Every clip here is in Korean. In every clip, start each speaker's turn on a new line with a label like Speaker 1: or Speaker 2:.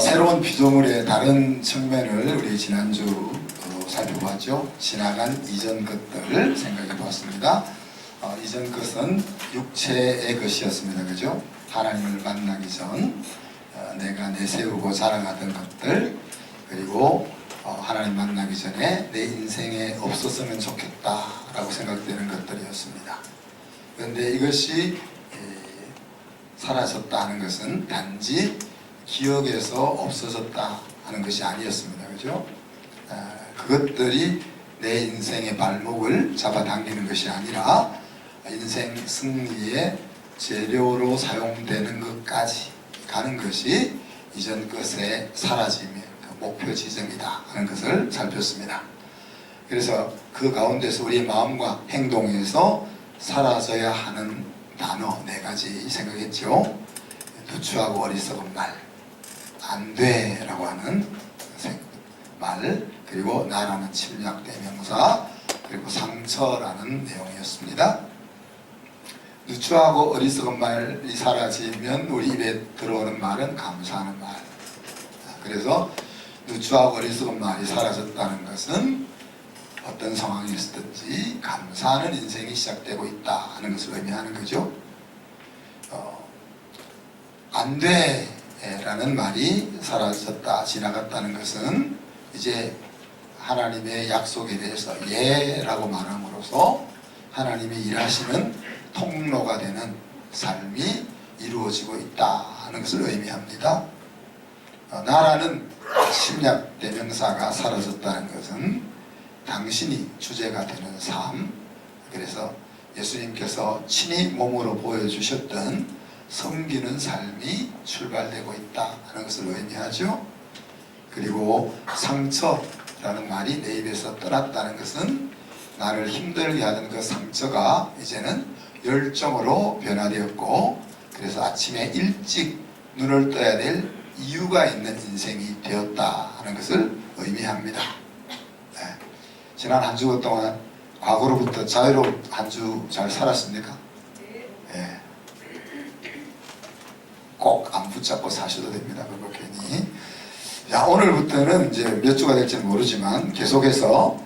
Speaker 1: 새로운 피조물의 다른 측면을 우리 지난주 살펴봤죠. 지나간 이전 것들을 생각해 보았습니다. 이전 것은 육체의 것이었습니다. 그죠? 하나님을 만나기 전 내가 내세우고 자랑하던 것들, 그리고 하나님 만나기 전에 내 인생에 없었으면 좋겠다라고 생각되는 것들이었습니다. 그런데 이것이 사라졌다 하는 것은 단지 기억에서 없어졌다 하는 것이 아니었습니다. 그죠? 그것들이 내 인생의 발목을 잡아당기는 것이 아니라 인생 승리의 재료로 사용되는 것까지 가는 것이 이전 것의 사라짐의 목표 지점이다 하는 것을 살폈습니다. 그래서 그 가운데서 우리의 마음과 행동에서 사라져야 하는 단어 4가지 생각했죠. 누추하고 어리석은 말, 안 돼라고 하는 말, 그리고 나라는 침략대명사, 그리고 상처라는 내용이었습니다. 누추하고 어리석은 말이 사라지면 우리 입에 들어오는 말은 감사하는 말. 그래서 누추하고 어리석은 말이 사라졌다는 것은 어떤 상황이 있었든지 감사하는 인생이 시작되고 있다 하는 것을 의미하는 거죠. 안 돼 라는 말이 사라졌다, 지나갔다는 것은 이제 하나님의 약속에 대해서 예라고 말함으로써 하나님이 일하시는 통로가 되는 삶이 이루어지고 있다 하는 것을 의미합니다. 나라는 침략대명사가 사라졌다는 것은 당신이 주제가 되는 삶, 그래서 예수님께서 친히 몸으로 보여주셨던 섬기는 삶이 출발되고 있다 하는 것을 의미하죠. 그리고 상처라는 말이 내 입에서 떠났다는 것은 나를 힘들게 하던 그 상처가 이제는 열정으로 변화되었고, 그래서 아침에 일찍 눈을 떠야 될 이유가 있는 인생이 되었다 하는 것을 의미합니다. 지난 한 주 동안 과거로부터 자유로운 한 주 잘 살았습니까? 네. 꼭 안 붙잡고 사셔도 됩니다. 그거 괜히. 자, 오늘부터는 이제 몇 주가 될지는 모르지만 계속해서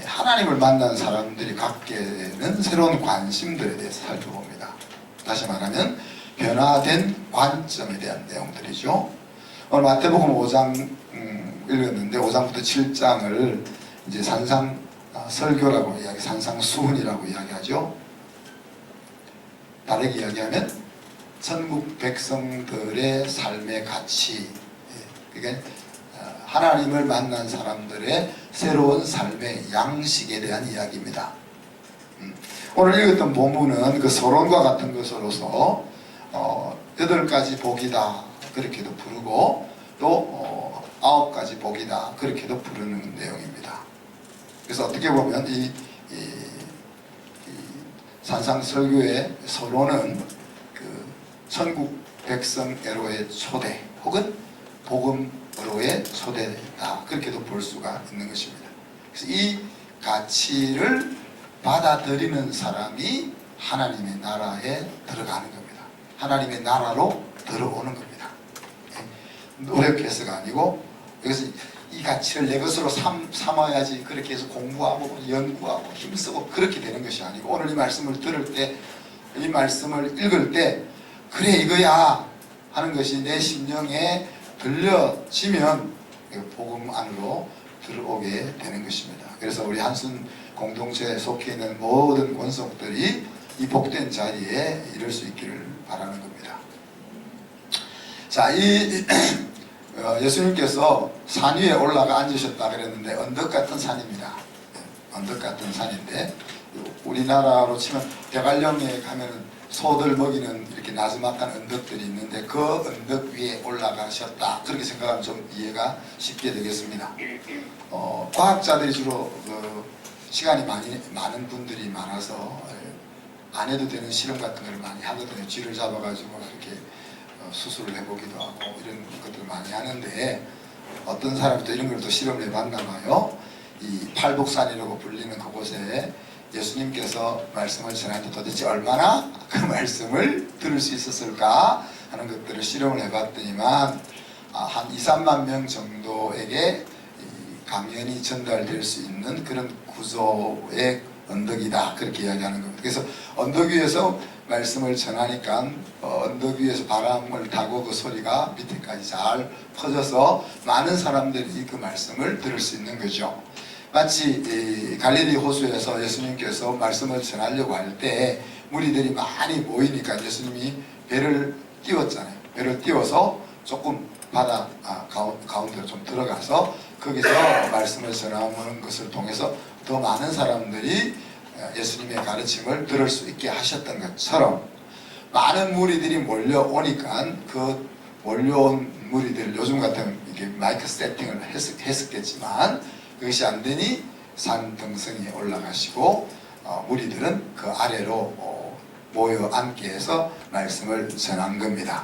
Speaker 1: 하나님을 만난 사람들이 갖게 되는 새로운 관심들에 대해서 살펴봅니다. 다시 말하면 변화된 관점에 대한 내용들이죠. 오늘 마태복음 5장 읽었는데 5장부터 7장을 이제 산상 설교라고 산상수훈이라고 이야기하죠. 다르게 이야기하면 천국 백성들의 삶의 가치, 그러니까 하나님을 만난 사람들의 새로운 삶의 양식에 대한 이야기입니다. 오늘 읽었던 본문은 그 서론과 같은 것으로서 8가지 복이다 그렇게도 부르고 또 9가지 복이다 그렇게도 부르는 내용입니다. 그래서 어떻게 보면 이 산상설교의 서론은 그 천국 백성애로의 초대 혹은 복음으로의 초대다 그렇게도 볼 수가 있는 것입니다. 그래서 이 가치를 받아들이는 사람이 하나님의 나라에 들어가는 겁니다. 하나님의 나라로 들어오는 겁니다. 노력해서가 아니고 여기서 이 가치를 내 것으로 삼아야지 그렇게 해서 공부하고 연구하고 힘쓰고 그렇게 되는 것이 아니고, 오늘 이 말씀을 들을 때, 이 말씀을 읽을 때 그래 이거야 하는 것이 내 심령에 들려지면 복음 안으로 들어오게 되는 것입니다. 그래서 우리 한순 공동체에 속해 있는 모든 권속들이 이 복된 자리에 이를 수 있기를 바라는 겁니다. 자, 예수님께서 산 위에 올라가 앉으셨다 그랬는데 언덕 같은 산입니다. 언덕 같은 산인데 우리나라로 치면 대관령에 가면 소들 먹이는 이렇게 나지막한 언덕들이 있는데 그 언덕 위에 올라가셨다 그렇게 생각하면 좀 이해가 쉽게 되겠습니다. 과학자들이 주로 시간이 많은 분들이 많아서 안 해도 되는 실험 같은 걸 많이 하거든요. 쥐를 잡아가지고 이렇게 수술을 해보기도 하고 이런 것들을 많이 하는데, 어떤 사람이 또 이런 걸 또 실험을 해봤나 봐요. 이 팔복산이라고 불리는 그곳에 예수님께서 말씀을 전하는데 도대체 얼마나 그 말씀을 들을 수 있었을까 하는 것들을 실험을 해봤더니만 한 2, 3만 명 정도에게 강연이 전달될 수 있는 그런 구조의 언덕이다, 그렇게 이야기하는 겁니다. 그래서 언덕 위에서 말씀을 전하니까 언덕 위에서 바람을 타고 그 소리가 밑에까지 잘 퍼져서 많은 사람들이 그 말씀을 들을 수 있는 거죠. 마치 갈릴리 호수에서 예수님께서 말씀을 전하려고 할 때 무리들이 많이 모이니까 예수님이 배를 띄웠잖아요. 배를 띄워서 조금 바다 가운데로 좀 들어가서 거기서 말씀을 전하는 것을 통해서 더 많은 사람들이 예수님의 가르침을 들을 수 있게 하셨던 것처럼 많은 무리들이 몰려오니까 그 몰려온 무리들, 요즘 같으면 이게 마이크 세팅을 했었겠지만 그것이 안 되니 산 등성이에 올라가시고 무리들은 그 아래로 모여 앉게 해서 말씀을 전한 겁니다.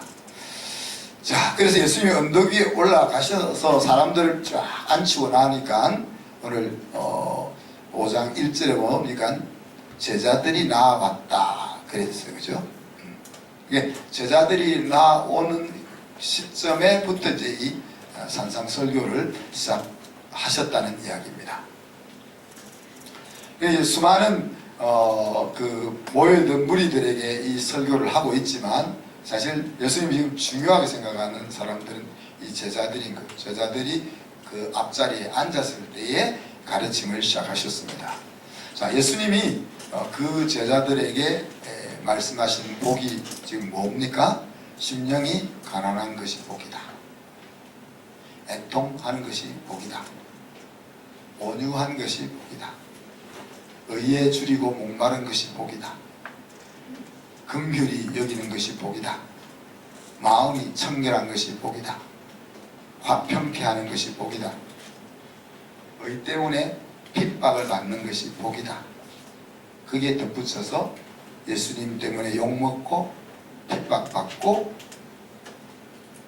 Speaker 1: 자, 그래서 예수님이 언덕 위에 올라가셔서 사람들을 쫙 앉히고 나니까 오늘 5장 1절에 보니까 제자들이 나왔다 그랬어요. 그죠? 이게 제자들이 나오는 시점에부터 이제 이 산상설교를 시작하셨다는 이야기입니다. 수많은 그 모여있는 무리들에게 이 설교를 하고 있지만 사실 예수님이 지금 중요하게 생각하는 사람들은 이 제자들인 거예요. 제자들이 그 앞자리에 앉았을 때에 가르침을 시작하셨습니다. 자, 예수님이 그 제자들에게 말씀하신 복이 지금 뭡니까? 심령이 가난한 것이 복이다. 애통하는 것이 복이다. 온유한 것이 복이다. 의에 줄이고 목마른 것이 복이다. 긍휼히 여기는 것이 복이다. 마음이 청결한 것이 복이다. 화평케 하는 것이 복이다. 의 때문에 핍박을 받는 것이 복이다. 그게 덧붙여서 예수님 때문에 욕먹고 핍박받고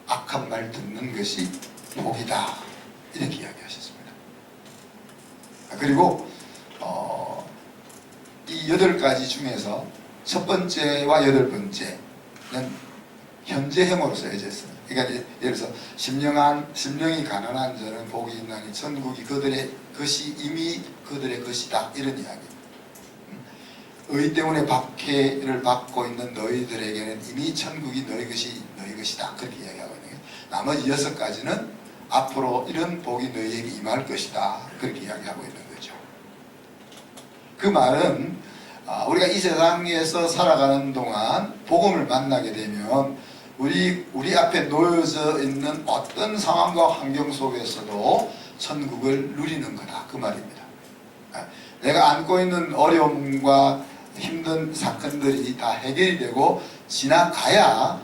Speaker 1: 악한 말 듣는 것이 복이다, 이렇게 이야기하셨습니다. 그리고 이 8가지 중에서 첫 번째와 8번째는 현재형으로 써져 있습니다. 그러니까 예를 들어서 심령이 가난한 자는 복이 있나니 천국이 그들의 것이 이미 그들의 것이다, 이런 이야기. 의 때문에 박해를 받고 있는 너희들에게는 이미 천국이 너희 것이다, 그렇게 이야기하고 있는 거예요. 나머지 6가지는 앞으로 이런 복이 너희에게 임할 것이다, 그렇게 이야기하고 있는 거죠. 그 말은 우리가 이 세상에서 살아가는 동안 복음을 만나게 되면 우리 앞에 놓여져 있는 어떤 상황과 환경 속에서도 천국을 누리는 거다, 그 말입니다. 내가 안고 있는 어려움과 힘든 사건들이 다 해결이 되고 지나가야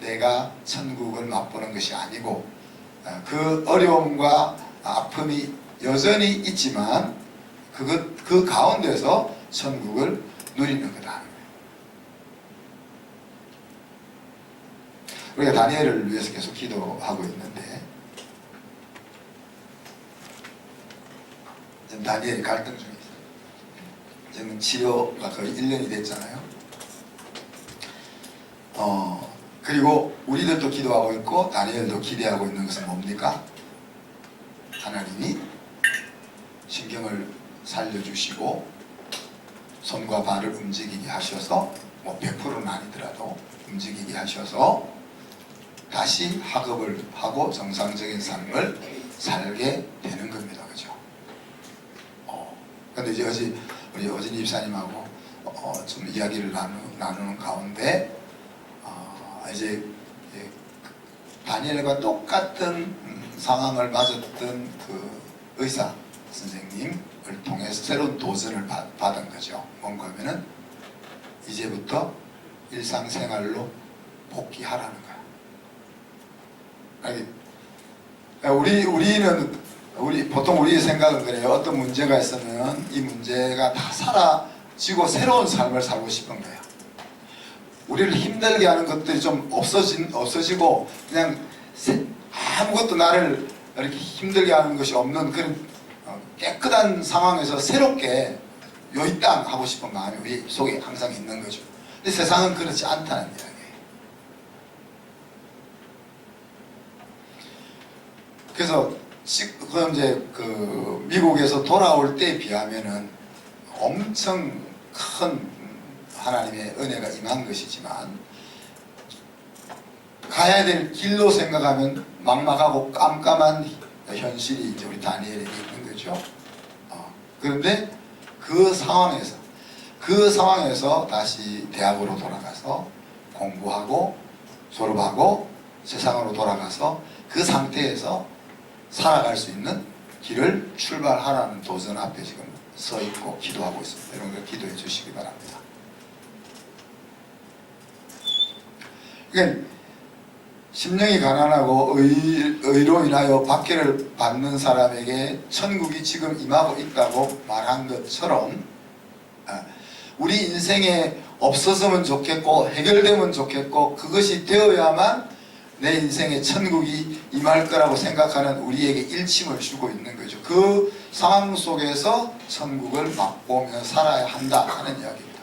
Speaker 1: 내가 천국을 맛보는 것이 아니고 그 어려움과 아픔이 여전히 있지만 그 가운데서 천국을 누리는 거다. 우리가 다니엘을 위해서 계속 기도하고 있는데 지금 다니엘이 갈등 중에 있어요. 지금 치료가 거의 1년이 됐잖아요. 그리고 우리들도 기도하고 있고 다니엘도 기대하고 있는 것은 뭡니까? 하나님이 신경을 살려주시고 손과 발을 움직이게 하셔서 뭐 100%는 아니더라도 움직이게 하셔서 다시 학업을 하고 정상적인 삶을 살게 되는 겁니다. 그죠? 근데 이제 우리 어진 입사님하고 좀 이야기를 나누는 가운데 이제 다니엘과 똑같은 상황을 맞았던 그 의사 선생님을 통해서 새로운 도전을 받은 거죠. 뭔가 하면은 이제부터 일상생활로 복귀하라는 거야. 우리는 보통 우리의 생각은 그래요. 어떤 문제가 있으면 이 문제가 다 사라지고 새로운 삶을 살고 싶은 거예요. 우리를 힘들게 하는 것들이 좀 없어지고 그냥 아무것도 나를 이렇게 힘들게 하는 것이 없는 그런 깨끗한 상황에서 새롭게 요이땅 하고 싶은 마음이 우리 속에 항상 있는 거죠. 근데 세상은 그렇지 않다는 이야기예요. 그래서 지금 이제 그 미국에서 돌아올 때에 비하면은 엄청 큰 하나님의 은혜가 임한 것이지만 가야 될 길로 생각하면 막막하고 깜깜한 현실이 이제 우리 다니엘에게 있는 거죠. 그런데 그 상황에서 다시 대학으로 돌아가서 공부하고 졸업하고 세상으로 돌아가서 그 상태에서 살아갈 수 있는 길을 출발하라는 도전 앞에 지금 서 있고 기도하고 있습니다. 이런 걸 기도해 주시기 바랍니다. 그러니까 심령이 가난하고 의로 인하여 박해를 받는 사람에게 천국이 지금 임하고 있다고 말한 것처럼 우리 인생에 없었으면 좋겠고 해결되면 좋겠고 그것이 되어야만 내 인생에 천국이 임할 거라고 생각하는 우리에게 일침을 주고 있는 거죠. 그 상황 속에서 천국을 맛보며 살아야 한다 하는 이야기입니다.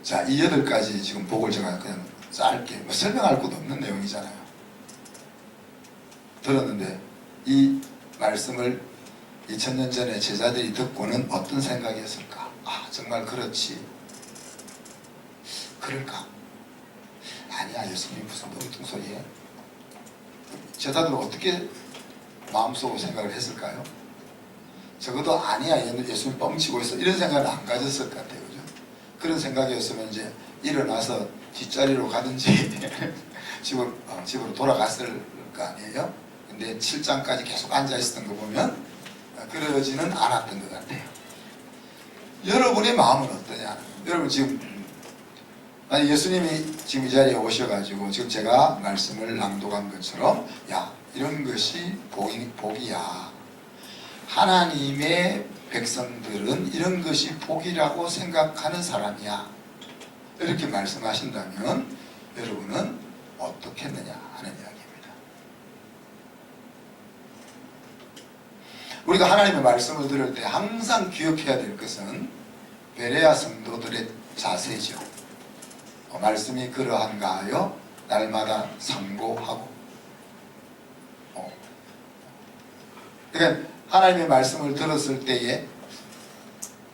Speaker 1: 자, 이 8가지 지금 복을 제가 그냥 짧게 설명할 것도 없는 내용이잖아요. 들었는데 이 말씀을 2000년 전에 제자들이 듣고는 어떤 생각이었을까? 아, 정말 그렇지. 그럴까? 아니야, 예수님이 무슨 엉뚱소리에. 제자들은 어떻게 마음속으로 생각을 했을까요? 적어도 아니야, 예수님 뻥치고 있어, 이런 생각은 안 가졌을 것 같아요. 그죠? 그런 생각이었으면 이제 일어나서 뒷자리로 가든지 집으로 돌아갔을 거 아니에요? 근데 7장까지 계속 앉아있었던 거 보면 그러지는 않았던 것 같아요. 여러분의 마음은 어떠냐? 여러분 지금 아니 예수님이 지금 이 자리에 오셔가지고 지금 제가 말씀을 낭독한 것처럼 야, 이런 것이 복이야. 하나님의 백성들은 이런 것이 복이라고 생각하는 사람이야. 이렇게 말씀하신다면 여러분은 어떻겠느냐 하는 이야기입니다. 우리가 하나님의 말씀을 들을 때 항상 기억해야 될 것은 베레아 성도들의 자세죠. 말씀이 그러한가 하여 날마다 상고하고 그러니까 하나님의 말씀을 들었을 때에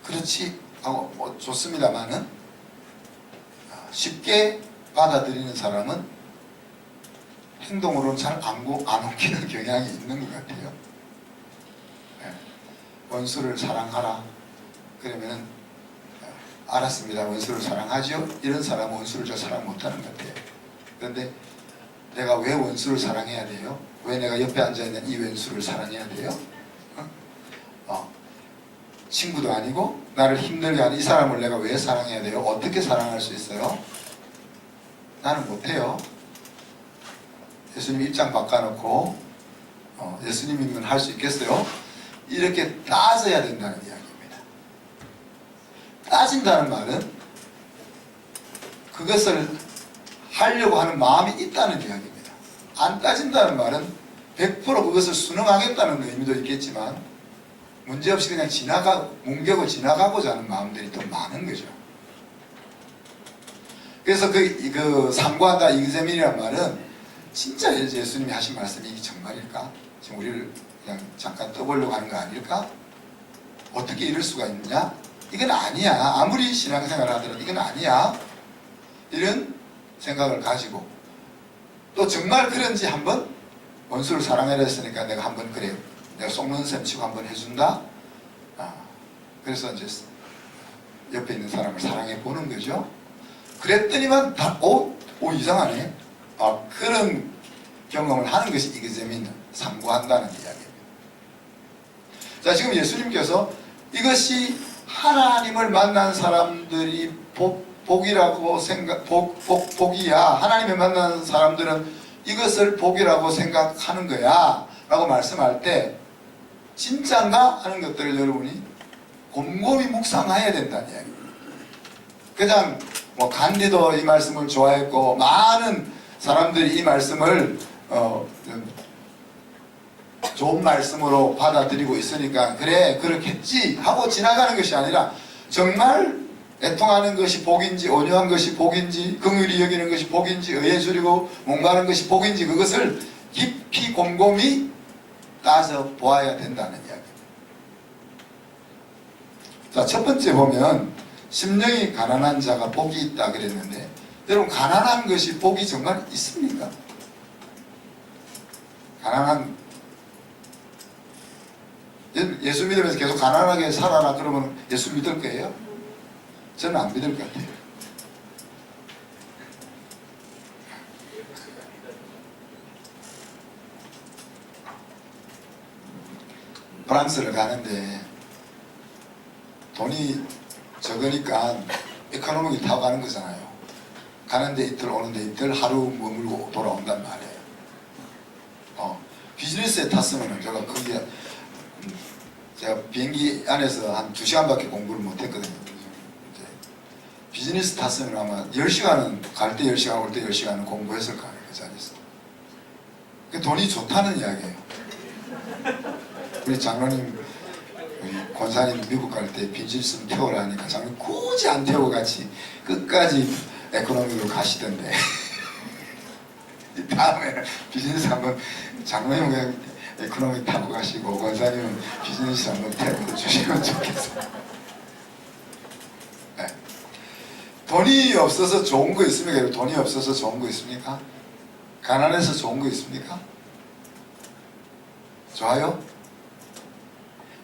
Speaker 1: 그렇지 하고 좋습니다만은 쉽게 받아들이는 사람은 행동으로는 잘 안 옮기는 경향이 있는 것 같아요. 원수를 사랑하라 그러면은 알았습니다. 원수를 사랑하죠? 이런 사람은 원수를 잘 사랑 못하는 것 같아요. 그런데 내가 왜 원수를 사랑해야 돼요? 왜 내가 옆에 앉아있는 이 원수를 사랑해야 돼요? 친구도 아니고 나를 힘들게 하는 이 사람을 내가 왜 사랑해야 돼요? 어떻게 사랑할 수 있어요? 나는 못해요. 예수님 입장 바꿔놓고 예수님이면 할 수 있겠어요? 이렇게 따져야 된다는 이야기입니다. 따진다는 말은 그것을 하려고 하는 마음이 있다는 이야기입니다. 안 따진다는 말은 100% 그것을 순응하겠다는 의미도 있겠지만 문제없이 그냥 뭉개고 지나가고자 하는 마음들이 더 많은 거죠. 그래서 그 상고한다 이그제민이란 말은 진짜 예수님이 하신 말씀이 이게 정말일까? 지금 우리를 그냥 잠깐 떠보려고 하는 거 아닐까? 어떻게 이럴 수가 있느냐? 이건 아니야. 아무리 신앙생활을 하더라도 이건 아니야. 이런 생각을 가지고 또 정말 그런지 한번 원수를 사랑하려 했으니까 내가 한번 그래요. 내가 속는 셈 치고 한번 해준다. 그래서 이제 옆에 있는 사람을 사랑해 보는 거죠. 그랬더니만 이상하네. 그런 경험을 하는 것이 이게 재미있는 상고한다는 이야기입니다. 자, 지금 예수님께서 이것이 하나님을 만난 사람들이 복이라고 복이야. 하나님을 만난 사람들은 이것을 복이라고 생각하는 거야 라고 말씀할 때 진짜인가 하는 것들을 여러분이 곰곰이 묵상해야 된다는 이야기입니다. 그냥 간디도 이 말씀을 좋아했고 많은 사람들이 이 말씀을 좋은 말씀으로 받아들이고 있으니까 그래 그렇겠지 하고 지나가는 것이 아니라 정말 애통하는 것이 복인지, 온유한 것이 복인지, 긍휼히 여기는 것이 복인지, 의에 줄이고 목마른 것이 복인지, 그것을 깊이 곰곰이 따져 보아야 된다는 이야기입니다. 자, 첫 번째 보면 심령이 가난한 자가 복이 있다 그랬는데, 여러분 가난한 것이 복이 정말 있습니까? 가난한, 예수 믿으면서 계속 가난하게 살아라 그러면 예수 믿을 거예요? 저는 안 믿을 것 같아요. 프랑스를 가는데 돈이 적으니까 에코노미를 타고 가는 거잖아요. 가는데 이틀 오는데 이틀 하루 머물고 돌아온단 말이에요. 비즈니스에 탔으면 제가 비행기 안에서 한 2시간밖에 공부를 못했거든요. 비즈니스 탔으면 아마 10시간은 갈 때 10시간 올 때 10시간은 공부했을 거 아니에요. 그 자리에서. 돈이 좋다는 이야기예요. 우리 장로님, 우리 권사님 미국 갈 때 빈실 있으면 태우라 하니까 장로님 굳이 안 태우고 같이 끝까지 에코노미로 가시던데 다음에 비즈니스 한번 장로님 그냥 에코노미 타고 가시고 권사님은 비즈니스 한번 태워 주시면 좋겠어요. 네. 돈이 없어서 좋은 거 있습니까? 돈이 없어서 좋은 거 있습니까? 가난해서 좋은 거 있습니까? 좋아요?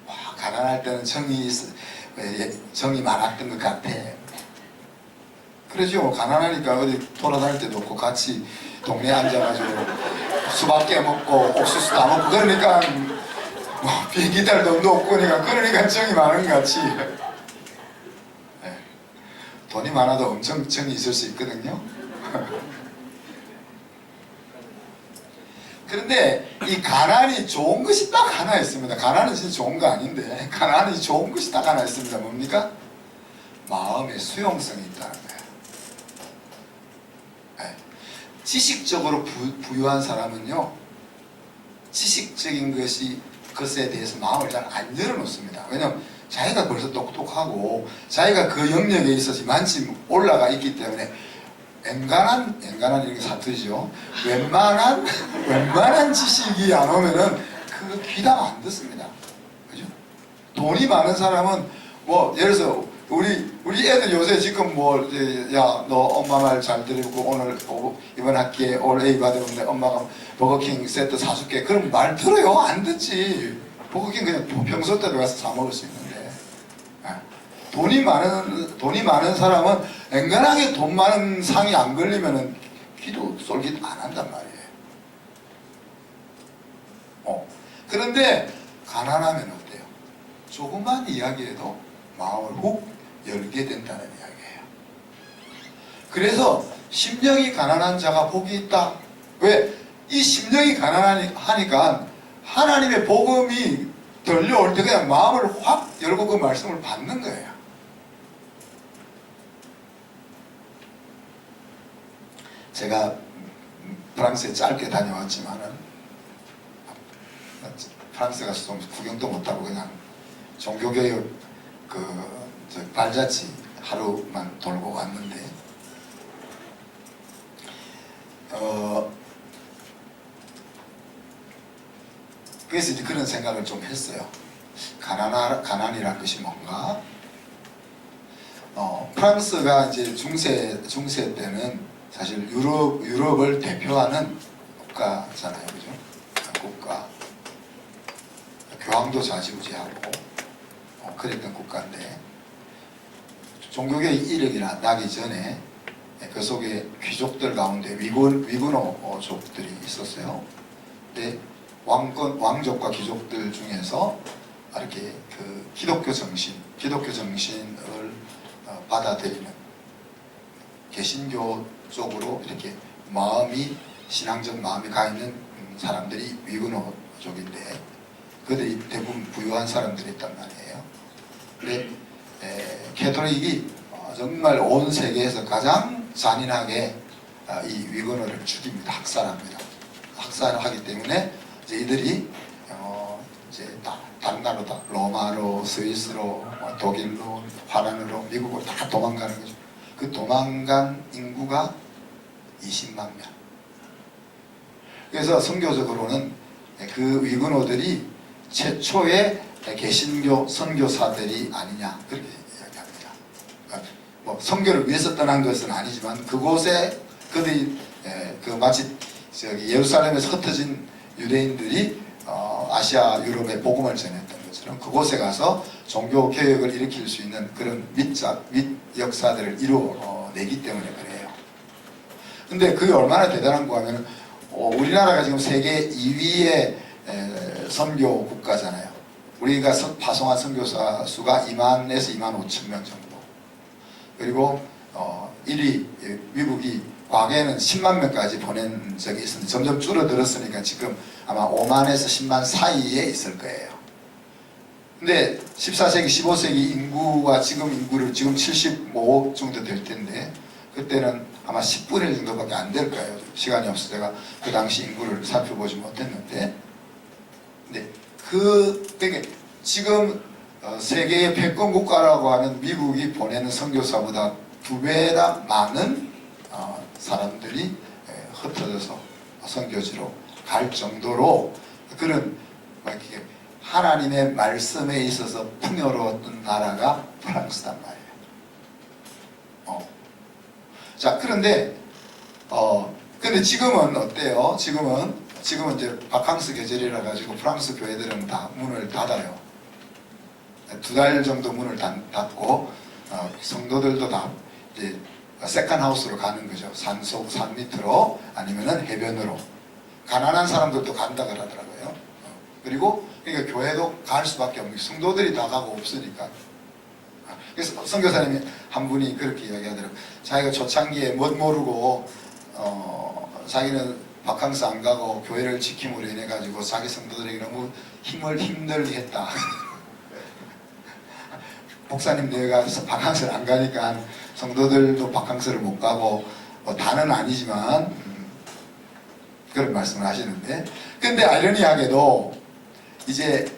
Speaker 1: 와, 가난할 때는 정이 많았던 것 같아. 그러죠. 가난하니까 어디 돌아다닐 때도 없고 같이 동네에 앉아가지고 수박 깨먹고 옥수수 다 먹고 그러니까 뭐 비행기 탈 돈도 없고 그러니까 정이 많은 것 같이. 네. 돈이 많아도 엄청 정이 있을 수 있거든요. 그런데 이 가난이 좋은 것이 딱 하나 있습니다. 가난은 진짜 좋은 거 아닌데 가난이 좋은 것이 딱 하나 있습니다. 뭡니까? 마음의 수용성이 있다는 거예요. 네. 지식적으로 부유한 사람은요, 지식적인 것에 대해서 마음을 잘 안 열어놓습니다. 왜냐하면 자기가 벌써 똑똑하고 자기가 그 영역에 있어서 이만치 올라가 있기 때문에 엔간한 이렇게 사투리죠. 웬만한 지식이 안 오면은 그 귀담 안 듣습니다. 그죠? 돈이 많은 사람은 뭐 예를 들어서 우리 애들 요새 지금 야 너 엄마 말 잘 들고 오늘 이번 학기에 올 A 받으면 엄마가 버거킹 세트 사줄게. 그럼 말 들어요? 안 듣지. 버거킹 그냥 평소 때도 가서 사 먹을 수 있는데. 돈이 많은 사람은 앵간하게 돈 많은 상이 안 걸리면은 귀도 쏠깃 안 한단 말이에요. 그런데 가난하면 어때요? 조그만 이야기에도 마음을 훅 열게 된다는 이야기예요. 그래서 심령이 가난한 자가 복이 있다. 왜? 이 심령이 가난하니까 하나님의 복음이 들려올 때 그냥 마음을 확 열고 그 말씀을 받는 거예요. 제가 프랑스에 짧게 다녀왔지만은 프랑스 가서 좀 구경도 못하고 그냥 종교개혁 발자취 하루만 돌고 왔는데 그래서 이제 그런 생각을 좀 했어요. 가난이란 것이 뭔가? 프랑스가 이제 중세 때는 사실 유럽을 대표하는 국가잖아요, 그죠? 국가. 교황도 좌지우지하고 그랬던 국가인데 종교개혁 이력이 나기 전에 그 속에 귀족들 가운데 위군노족들이 있었어요. 근데 왕족과 귀족들 중에서 이렇게 그 기독교 정신을 받아들이는 개신교 쪽으로 이렇게 신앙적 마음이 가 있는 사람들이 위군노족인데 그들이 대부분 부유한 사람들이었단 말이에요. 근데 캐톨릭이 정말 온 세계에서 가장 잔인하게 이 위군노를 죽입니다. 학살합니다. 학살하기 때문에 이제 이들이 이제 다른 나라로 로마로 스위스로 독일로, 화란으로, 미국으로 다 도망가는 거죠. 그 도망간 인구가 20만 명. 그래서 선교적으로는 그 위근호들이 최초의 개신교 선교사들이 아니냐 그렇게 이야기합니다. 뭐 선교를 위해서 떠난 것은 아니지만 그곳에 그들이 그 마치 저기 예루살렘에서 흩어진 유대인들이 아시아 유럽에 복음을 전했던 것처럼 그곳에 가서 종교 개혁을 일으킬 수 있는 그런 밑 역사들을 이루어내기 때문에 그래요. 근데 그게 얼마나 대단한 거 하면 우리나라가 지금 세계 2위의 선교 국가잖아요. 우리가 파송한 선교사 수가 2만에서 2만 5천 명 정도. 그리고 1위 미국이 과거에는 10만 명까지 보낸 적이 있었는데 점점 줄어들었으니까 지금 아마 5만에서 10만 사이에 있을 거예요. 근데 14세기, 15세기 인구와 지금 인구를 지금 75억 정도 될 텐데 그때는 아마 10분의 1 정도밖에 안 될 거예요. 시간이 없어서 제가 그 당시 인구를 살펴보지 못했는데 근데 그러니까 지금 세계의 패권 국가라고 하는 미국이 보내는 선교사보다 2배나 많은 사람들이 흩어져서 선교지로 갈 정도로 그런 이렇게 하나님의 말씀에 있어서 풍요로웠던 나라가 프랑스단 말이에요. 자, 그런데 근데 지금은 어때요? 지금은 이제 바캉스 계절이라 가지고 프랑스 교회들은 다 문을 닫아요. 2달 정도 문을 닫고 성도들도 다 이제 세컨하우스로 가는 거죠. 산 밑으로 아니면은 해변으로. 가난한 사람들도 간다 그러더라고요. 그리고 그러니까 교회도 갈 수밖에 없는 성도들이 다 가고 없으니까. 그래서 선교사님이 한 분이 그렇게 이야기하더라고요. 자기가 초창기에 못 모르고 자기는 바캉스 안 가고 교회를 지킴으로 인해 가지고 자기 성도들에게 너무 힘들게 했다. 목사님 내가 바캉스를 안 가니까 성도들도 바캉스를 못 가고 다는 아니지만 그런 말씀을 하시는데 근데 아이러니하게도 이제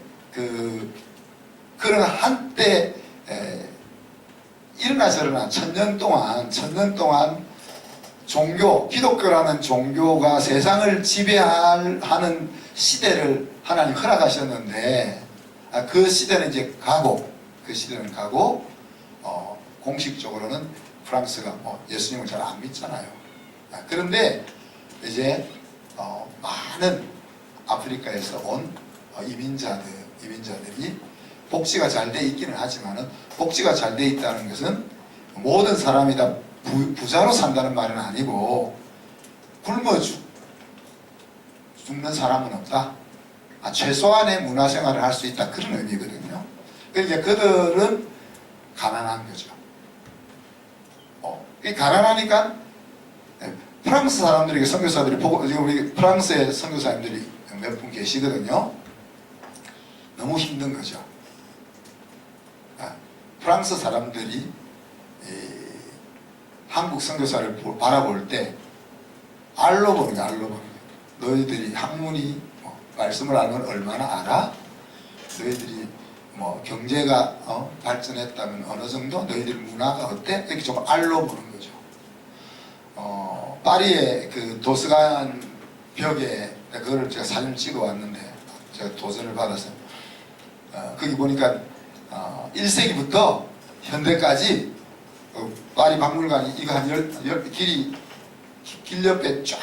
Speaker 1: 그런 한때 일어나 저러나 천년 동안 종교, 기독교라는 종교가 세상을 지배하는 시대를 하나님 허락하셨는데 그 시대는 이제 가고 공식적으로는 프랑스가 예수님을 잘 안 믿잖아요. 그런데 이제 많은 아프리카에서 온 이민자들이 복지가 잘 돼 있기는 하지만은 복지가 잘 돼 있다는 것은 모든 사람이 다 부자로 산다는 말은 아니고 굶어 죽는 사람은 없다. 최소한의 문화생활을 할 수 있다. 그런 의미거든요. 그러니까 그들은 가난한 거죠. 가난하니까 프랑스 사람들에게 선교사들이 보고 지금 우리 프랑스의 선교사님들이 몇 분 계시거든요. 너무 힘든 거죠. 프랑스 사람들이 한국 선교사를 바라볼 때 알로 보는 거야. 알로 보는 거야. 너희들이 학문이 말씀을 알면 얼마나 알아? 너희들이 경제가 발전했다면 어느 정도? 너희들 문화가 어때? 이렇게 좀 알로 보는 거죠. 파리의 그 도서관 벽에 그거를 제가 사진을 찍어 왔는데 제가 도전을 받아서 거기 보니까 1세기부터 현대까지 파리 박물관이 이거 한 길 옆에 쫙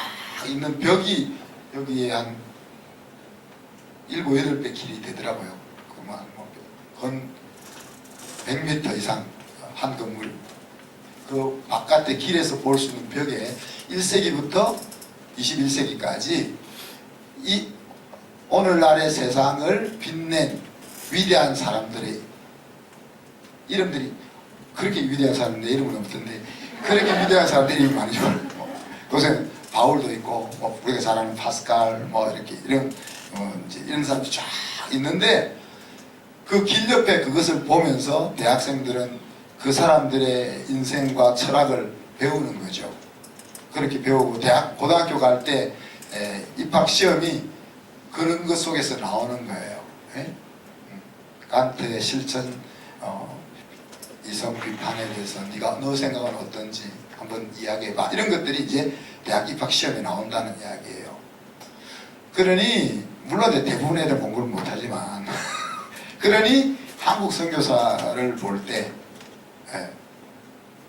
Speaker 1: 있는 벽이 여기에 한 7, 8배 길이 되더라고요. 건 100m 이상 한 건물. 그 바깥에 길에서 볼 수 있는 벽에 1세기부터 21세기까지 이 오늘날의 세상을 빛낸 위대한 사람들의 이름들이 그렇게 위대한 사람들 내 이름은 없던데 그렇게 위대한 사람들 이름이 많이 좋아요. 요새 바울도 있고 우리가 잘 아는 파스칼 이렇게 이런 사람들이 쫙 있는데 그 길 옆에 그것을 보면서 대학생들은 그 사람들의 인생과 철학을 배우는 거죠. 그렇게 배우고 고등학교 갈 때 입학 시험이 그런 것 속에서 나오는 거예요. 칸트의 실천 이성 비판에 대해서 너 생각은 어떤지 한번 이야기해봐. 이런 것들이 이제 대학 입학 시험에 나온다는 이야기예요. 그러니 물론 대부분의 애들 공부를 못하지만 그러니 한국 선교사를 볼 때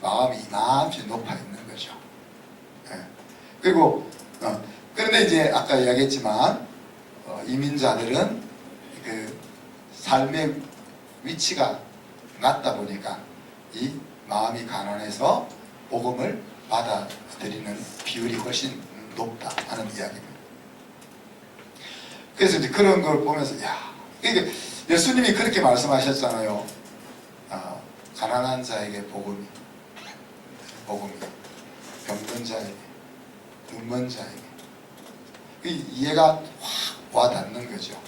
Speaker 1: 마음이 이만큼 높아 있는 거죠. 그리고 그런데 이제 아까 이야기했지만 이민자들은 그 삶의 위치가 낮다 보니까 이 마음이 가난해서 복음을 받아들이는 비율이 훨씬 높다 하는 이야기입니다. 그래서 이제 그런 걸 보면서 야, 그러니까 예수님이 그렇게 말씀하셨잖아요. 가난한 자에게 복음이 병든 자에게, 눈먼 자에게 이해가 확 와닿는 거죠.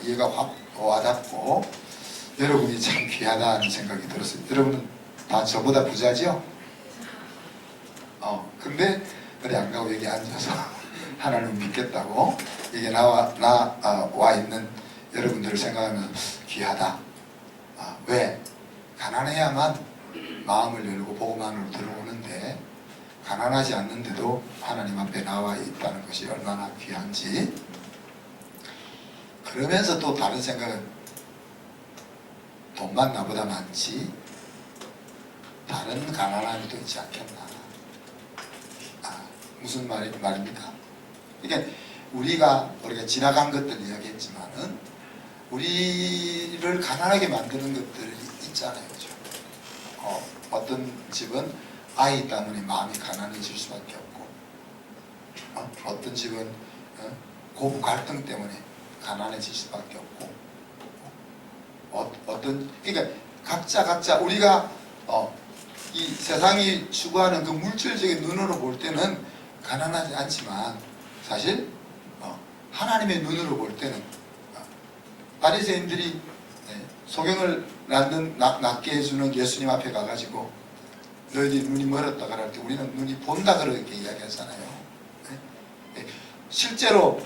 Speaker 1: 이해가 확 와닿고 여러분이 참 귀하다는 생각이 들었어요. 여러분은 다 저보다 부자죠? 근데 어디 안 가고 여기 앉아서 하나님 믿겠다고 이게 와 있는 여러분들을 생각하면서 귀하다. 왜? 가난해야만 마음을 열고 복음 안으로 들어오는데 가난하지 않는데도 하나님 앞에 나와 있다는 것이 얼마나 귀한지. 그러면서 또 다른 생각은 돈만 나보다 많지 다른 가난함이 또 있지 않겠나. 무슨 말입니까? 그러니까 우리가 지나간 것들 이야기했지만은 우리를 가난하게 만드는 것들이 있잖아요. 그죠? 어떤 집은 아이 때문에 마음이 가난해질 수밖에 없고 어떤 집은 고부 갈등 때문에 가난해질 수밖에 없고 그러니까 각자 우리가 이 세상이 추구하는 그 물질적인 눈으로 볼 때는 가난하지 않지만 사실 하나님의 눈으로 볼 때는 바리새인들이 소경을 낫게 해주는 예수님 앞에 가가지고 너희들이 눈이 멀었다 그럴 때 우리는 눈이 본다 그렇게 이야기하잖아요. 실제로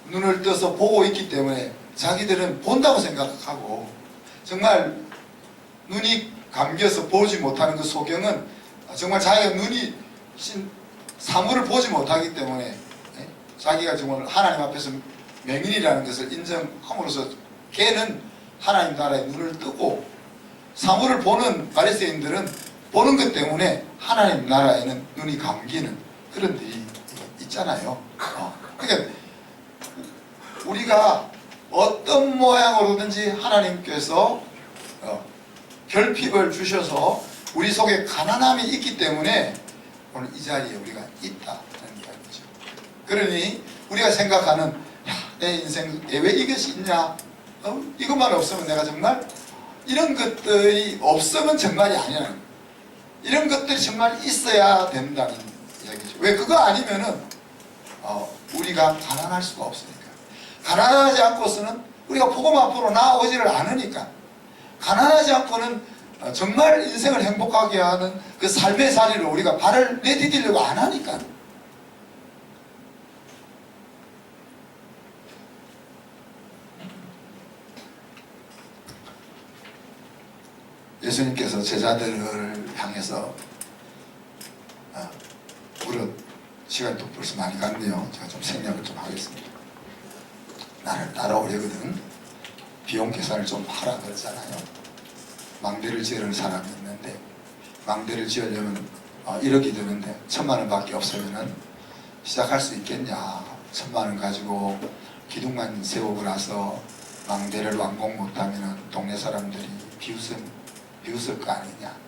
Speaker 1: 눈을 떠서 보고 있기 때문에 자기들은 본다고 생각하고 정말 눈이 감겨서 보지 못하는 그 소경은 정말 자기가 눈이 사물을 보지 못하기 때문에 자기가 정말 하나님 앞에서 맹인이라는 것을 인정함으로써 걔는 하나님 나라에 눈을 뜨고 사물을 보는 바리새인들은 보는 것 때문에 하나님 나라에는 눈이 감기는 그런 일이 있잖아요. 그러니까 우리가 어떤 모양으로든지 하나님께서 결핍을 주셔서 우리 속에 가난함이 있기 때문에 오늘 이 자리에 우리가 있다는 이야기죠. 그러니 우리가 생각하는 내 인생에 왜 이것이 있냐, 이것만 없으면 내가 정말 이런 것들이 없으면 정말이 아니야. 이런 것들이 정말 있어야 된다는 이야기죠. 왜 그거 아니면은 우리가 가난할 수가 없으니까. 가난하지 않고서는 우리가 복음 앞으로 나아오지를 않으니까. 가난하지 않고는 정말 인생을 행복하게 하는 그 삶의 자리를 우리가 발을 내디디려고 안 하니까. 예수님께서 제자들을 향해서 시간이 또 벌써 많이 갔네요. 제가 좀 생략을 좀 하겠습니다. 나를 따라오려거든 비용 계산을 좀 하라 그러잖아요. 망대를 지으는 사람이 있는데 망대를 지으려면 1억이 드는데 1,000만 원밖에 없으면 시작할 수 있겠냐. 1,000만 원 가지고 기둥만 세우고 나서 망대를 완공 못하면 동네 사람들이 비웃을 거 아니냐.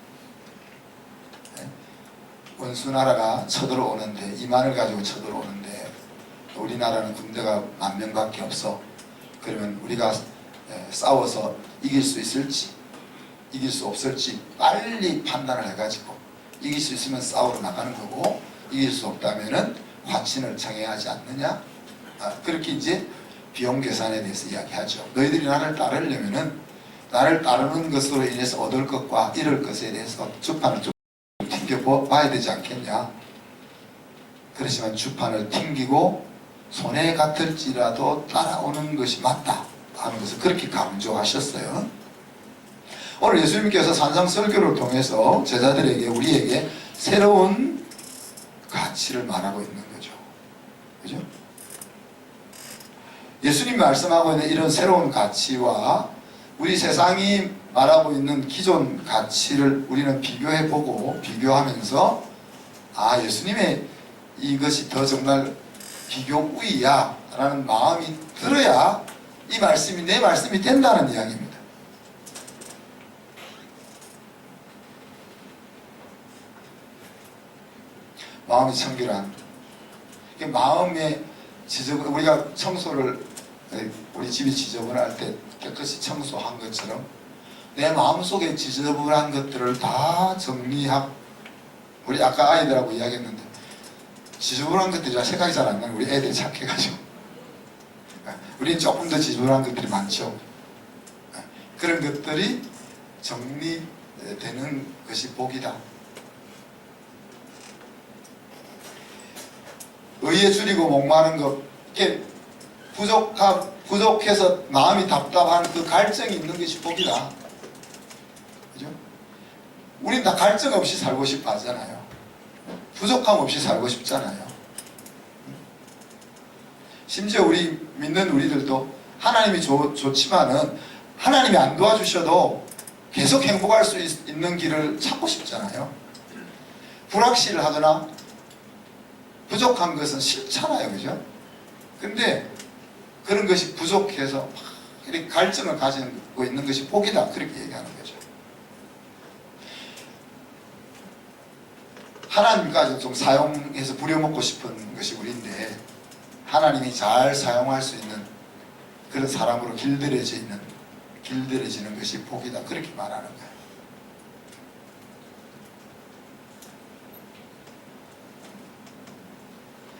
Speaker 1: 원수나라가 쳐들어오는데 2만을 가지고 쳐들어오는데 우리나라는 군대가 10,000명밖에 없어. 그러면 우리가 싸워서 이길 수 있을지 이길 수 없을지 빨리 판단을 해가지고 이길 수 있으면 싸우러 나가는 거고 이길 수 없다면은 화친을 청해야 하지 않느냐. 그렇게 이제 비용 계산에 대해서 이야기하죠. 너희들이 나를 따르려면은 나를 따르는 것으로 인해서 얻을 것과 잃을 것에 대해서 주판을 좀 튕겨봐야 되지 않겠냐. 그렇지만 주판을 튕기고 손해 같을지라도 따라오는 것이 맞다 하는 것을 그렇게 강조하셨어요. 오늘 예수님께서 산상설교를 통해서 제자들에게 우리에게 새로운 가치를 말하고 있는 거죠. 그죠? 예수님이 말씀하고 있는 이런 새로운 가치와 우리 세상이 말하고 있는 기존 가치를 우리는 비교해보고 비교하면서 아, 예수님의 이것이 더 정말 비교 우위야 라는 마음이 들어야 이 말씀이 내 말씀이 된다는 이야기입니다. 마음이 청결한, 마음의 지저분, 우리가 청소를 우리 집이 지저분할 때 깨끗이 청소한 것처럼 내 마음속에 지저분한 것들을 다 정리하고, 우리 아까 아이들하고 이야기했는데 지저분한 것들이라 생각이 잘 안 나는 우리 애들이 착해가지고 우리는 조금 더 지저분한 것들이 많죠. 그런 것들이 정리되는 것이 복이다. 의에 줄이고 목마른 것, 이게 부족해서 마음이 답답한 그 갈증이 있는 것이 복이다. 그죠? 우린 다 갈증 없이 살고 싶어 하잖아요. 부족함 없이 살고 싶잖아요. 심지어 우리 믿는 우리들도 하나님이 좋지만은 하나님이 안 도와주셔도 계속 행복할 수 있는 길을 찾고 싶잖아요. 불확실하거나 부족한 것은 싫잖아요. 그죠? 근데 그런 것이 부족해서 이렇게 갈증을 가지고 있는 것이 복이다. 그렇게 얘기하는 거죠. 하나님까지 좀 사용해서 부려먹고 싶은 것이 우리인데 하나님이 잘 사용할 수 있는 그런 사람으로 길들여지는 것이 복이다. 그렇게 말하는 거예요.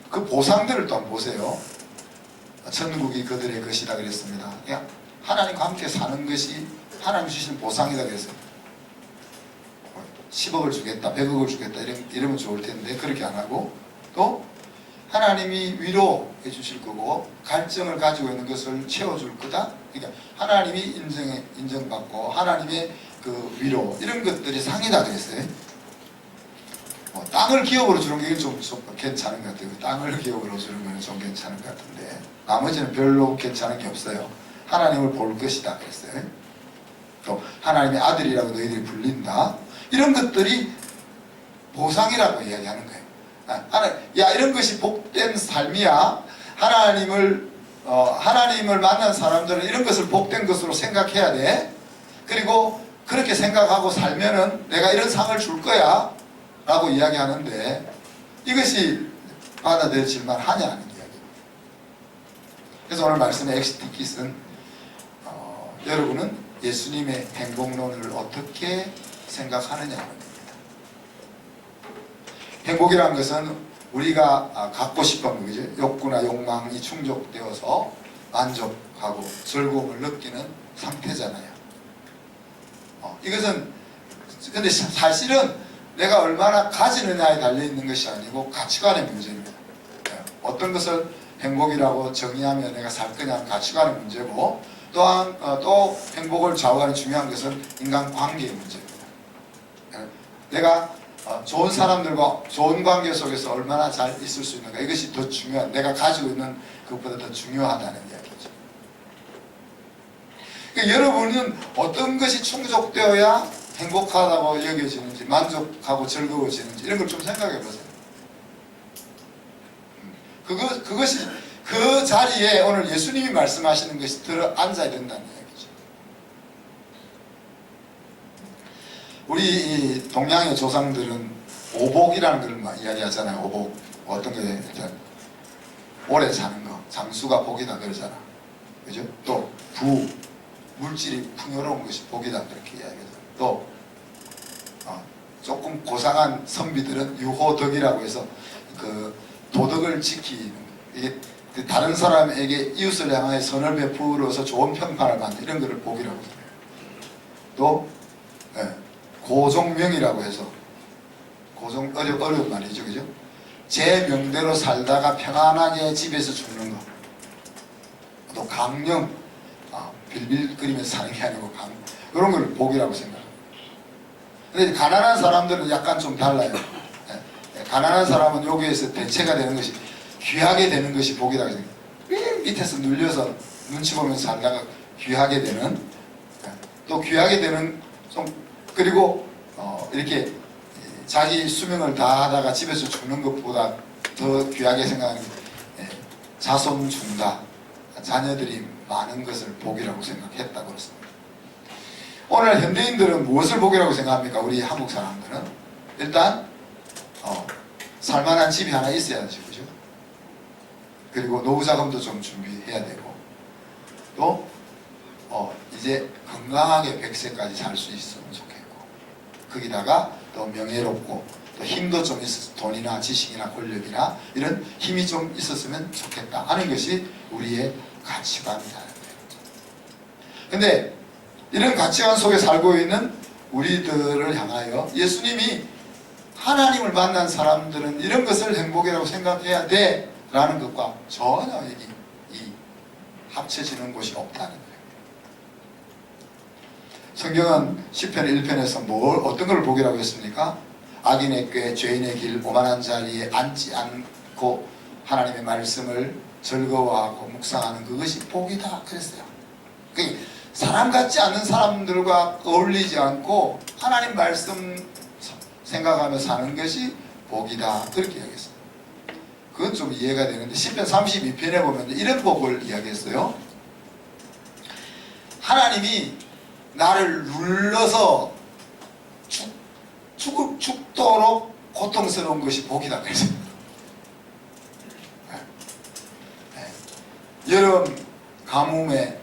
Speaker 1: 그 보상들을 또 한번 보세요. 천국이 그들의 것이다 그랬습니다. 그냥 하나님과 함께 사는 것이 하나님 주신 보상이다 그랬어요. 10억을 주겠다, 100억을 주겠다 이러면 좋을 텐데 그렇게 안 하고 또 하나님이 위로해 주실 거고 갈증을 가지고 있는 것을 채워줄 거다. 그러니까 하나님이 인정받고 하나님의 그 위로 이런 것들이 상이다 그랬어요. 땅을 기업으로 주는 게 좀 괜찮은 것 같아요. 땅을 기업으로 주는 건 좀 괜찮은 것 같은데 나머지는 별로 괜찮은 게 없어요. 하나님을 볼 것이다 그랬어요. 또 하나님의 아들이라고 너희들이 불린다. 이런 것들이 보상이라고 이야기하는 거예요. 야, 이런 것이 복된 삶이야. 하나님을 만난 사람들은 이런 것을 복된 것으로 생각해야 돼. 그리고 그렇게 생각하고 살면은 내가 이런 상을 줄 거야 라고 이야기하는데 이것이 받아들여질만 하냐 하는 이야기입니다. 그래서 오늘 말씀의 엑스티킷은 여러분은 예수님의 행복론을 어떻게 생각하느냐 하는 겁니다. 행복이라는 것은 우리가 갖고 싶은 거죠. 욕구나 욕망이 충족되어서 만족하고 즐거움을 느끼는 상태잖아요. 이것은 근데 사실은 내가 얼마나 가지느냐에 달려있는 것이 아니고 가치관의 문제입니다. 어떤 것을 행복이라고 정의하면 내가 살 거냐는 가치관의 문제고 또한 또 행복을 좌우하는 중요한 것은 인간관계의 문제입니다. 내가 좋은 사람들과 좋은 관계 속에서 얼마나 잘 있을 수 있는가 이것이 더 중요한 내가 가지고 있는 것보다 더 중요하다는 이야기죠. 그러니까 여러분은 어떤 것이 충족되어야 행복하다고 여겨지는지 만족하고 즐거워지는지 이런 걸 좀 생각해 보세요. 그것이 그 자리에 오늘 예수님이 말씀하시는 것이 들어 앉아야 된다는 이야기죠. 우리 이 동양의 조상들은 오복이라는 걸 이야기하잖아요. 오복. 어떤 게 오래 사는 거. 장수가 복이다 그러잖아. 그죠? 또 부. 물질이 풍요로운 것이 복이다 그렇게 이야기하죠. 또 조금 고상한 선비들은 유호덕이라고 해서 그 도덕을 지키는 이게 다른 사람에게 이웃을 향하여 선을 베풀어서 좋은 평판을 받는 이런 것을 복이라고 해요. 또 고종명이라고 해서 어려운 말이죠, 그죠? 제 명대로 살다가 평안하게 집에서 죽는 거. 또 강령 빌빌거리면서 사는 게 아니고 그런 걸 복이라고 생각합니다. 근데 가난한 사람들은 약간 좀 달라요. 가난한 사람은 여기에서 대체가 되는 것이, 귀하게 되는 것이 복이라고 생각해요. 밑에서 눌려서 눈치 보면서 살다가 귀하게 되는, 또 귀하게 되는, 그리고 이렇게 자기 수명을 다하다가 집에서 죽는 것보다 더 귀하게 생각하는 자손 중다, 자녀들이 많은 것을 복이라고 생각했다고 그랬습니다. 오늘 현대인들은 무엇을 복이라고 생각합니까? 우리 한국 사람들은 일단 살만한 집이 하나 있어야지, 그죠? 그리고 노후자금도 좀 준비해야 되고, 또 이제 건강하게 100세까지 살 수 있으면 좋겠고, 거기다가 또 명예롭고 또 힘도 좀 있어서 돈이나 지식이나 권력이나 이런 힘이 좀 있었으면 좋겠다 하는 것이 우리의 가치관이다. 근데 이런 가치관 속에 살고 있는 우리들을 향하여 예수님이 하나님을 만난 사람들은 이런 것을 행복이라고 생각해야 돼 라는 것과 전혀 이 합쳐지는 곳이 없다는 거예요. 성경은 시편 1편에서 어떤 걸 복이라고 했습니까? 악인의 꾀, 죄인의 길, 오만한 자리에 앉지 않고 하나님의 말씀을 즐거워하고 묵상하는 그것이 복이다 그랬어요. 사람 같지 않은 사람들과 어울리지 않고 하나님 말씀 생각하며 사는 것이 복이다 그렇게 이야기했어요. 그건 좀 이해가 되는데 시편 32편에 보면 이런 복을 이야기했어요. 하나님이 나를 눌러서 죽도록 고통스러운 것이 복이다 그랬어요. 여름 가뭄에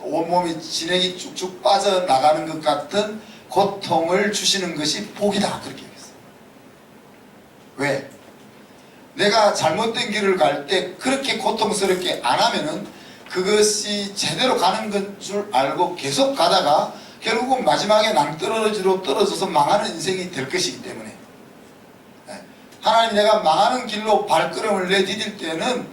Speaker 1: 온몸이 진액이 쭉쭉 빠져나가는 것 같은 고통을 주시는 것이 복이다 그렇게 얘기했어요. 왜? 내가 잘못된 길을 갈 때 그렇게 고통스럽게 안 하면은 그것이 제대로 가는 건 줄 알고 계속 가다가 결국은 마지막에 낭떠러지로 떨어져서 망하는 인생이 될 것이기 때문에, 하나님 내가 망하는 길로 발걸음을 내디딜 때는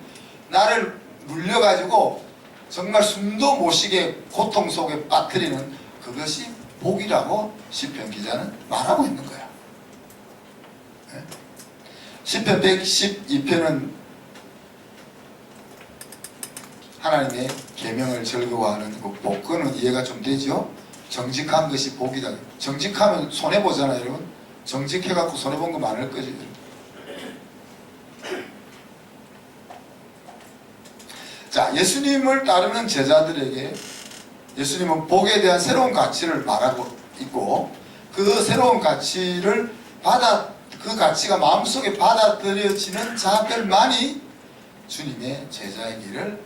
Speaker 1: 나를 물려가지고 정말 숨도 못 쉬게 고통 속에 빠뜨리는 그것이 복이라고 시편 기자는 말하고 있는 거야. 시편 112편은 하나님의 계명을 즐거워하는 그 복, 그거는 이해가 좀 되죠? 정직한 것이 복이다. 정직하면 손해보잖아요, 여러분. 정직해갖고 손해본 거 많을 거죠. 자, 예수님을 따르는 제자들에게 예수님은 복에 대한 새로운 가치를 말하고 있고, 그 새로운 가치를 그 가치가 마음속에 받아들여지는 자들만이 주님의 제자의 길을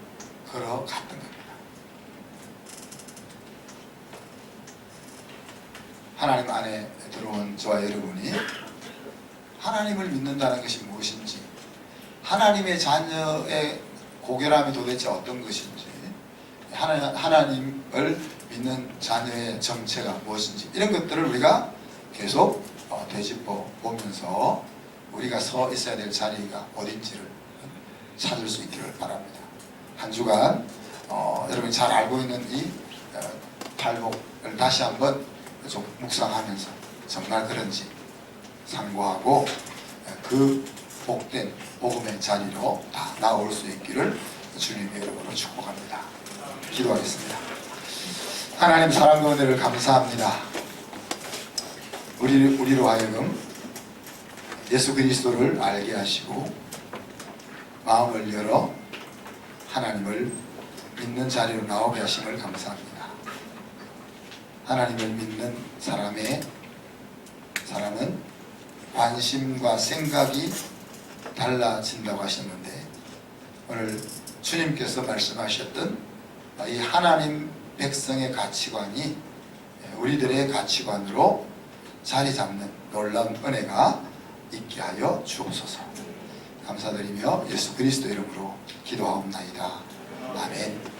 Speaker 1: 걸어갔던 겁니다. 하나님 안에 들어온 저와 여러분이 하나님을 믿는다는 것이 무엇인지, 하나님의 자녀의 고결함이 도대체 어떤 것인지, 하나님을 믿는 자녀의 정체가 무엇인지, 이런 것들을 우리가 계속 되짚어 보면서 우리가 서 있어야 될 자리가 어딘지를 찾을 수 있기를 바랍니다. 한 주간 여러분이 잘 알고 있는 이 팔복을 다시 한번 좀 묵상하면서 정말 그런지 상고하고 그 복된 복음의 자리로 다 나올 수 있기를 주님의 이름으로 축복합니다. 기도하겠습니다. 하나님 사랑과 은혜를 감사합니다. 우리로 하여금 예수 그리스도를 알게 하시고 마음을 열어 하나님을 믿는 자리로 나오게 하심을 감사합니다. 하나님을 믿는 사람은 관심과 생각이 달라진다고 하셨는데, 오늘 주님께서 말씀하셨던 이 하나님 백성의 가치관이 우리들의 가치관으로 자리 잡는 놀라운 은혜가 있게 하여 주옵소서. 감사드리며 예수 그리스도 이름으로 기도하옵나이다. 아멘.